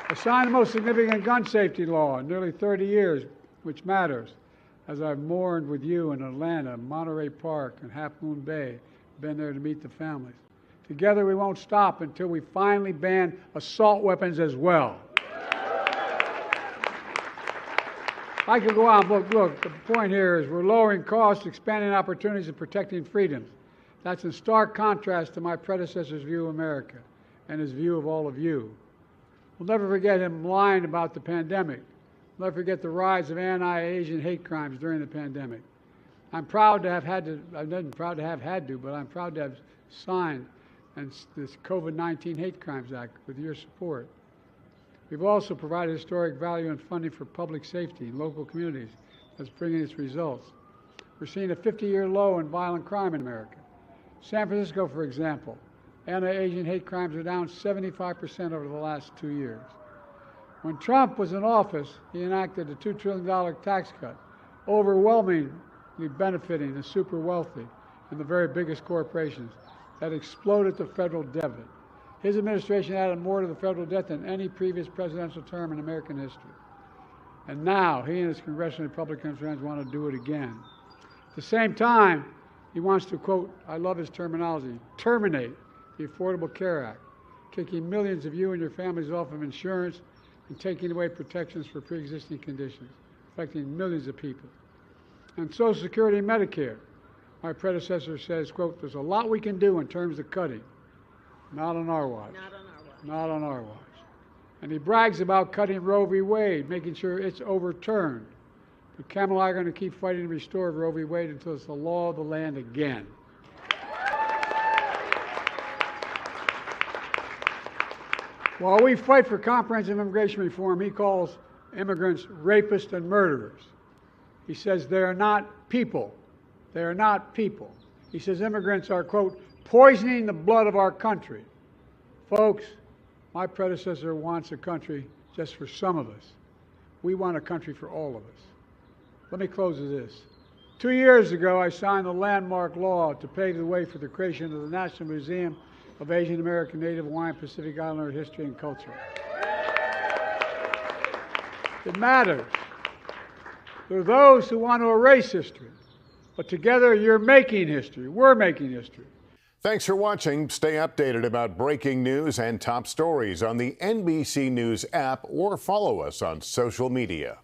I signed the most significant gun safety law in nearly 30 years, which matters, as I've mourned with you in Atlanta, Monterey Park, and Half Moon Bay, been there to meet the families. Together we won't stop until we finally ban assault weapons as well. I could go on, but look, the point here is we're lowering costs, expanding opportunities, and protecting freedoms. That's in stark contrast to my predecessor's view of America and his view of all of you. We'll never forget him lying about the pandemic. We'll never forget the rise of anti-Asian hate crimes during the pandemic. I'm proud to have I'm proud to have signed this COVID-19 Hate Crimes Act with your support. We've also provided historic value and funding for public safety in local communities that's bringing its results. We're seeing a 50-year low in violent crime in America. San Francisco, for example, anti-Asian hate crimes are down 75% over the last 2 years. When Trump was in office, he enacted a $2 trillion tax cut, overwhelmingly benefiting the super wealthy and the very biggest corporations that exploded the federal debt. His administration added more to the federal debt than any previous presidential term in American history. And now he and his congressional Republican friends want to do it again. At the same time, he wants to, quote, I love his terminology, terminate the Affordable Care Act, kicking millions of you and your families off of insurance and taking away protections for pre-existing conditions, affecting millions of people. And Social Security and Medicare, my predecessor says, quote, there's a lot we can do in terms of cutting. Not on our watch. Not on our watch. Not on our watch. And he brags about cutting Roe v. Wade, making sure it's overturned. But Kamala and I are going to keep fighting to restore Roe v. Wade until it's the law of the land again. While we fight for comprehensive immigration reform, he calls immigrants rapists and murderers. He says they are not people. They are not people. He says immigrants are, quote, poisoning the blood of our country. Folks, my predecessor wants a country just for some of us. We want a country for all of us. Let me close with this. 2 years ago, I signed a landmark law to pave the way for the creation of the National Museum of Asian American, Native Hawaiian, Pacific Islander History and Culture. It matters. There are those who want to erase history, but together you're making history. We're making history. Thanks for watching. Stay updated about breaking news and top stories on the NBC News app or follow us on social media.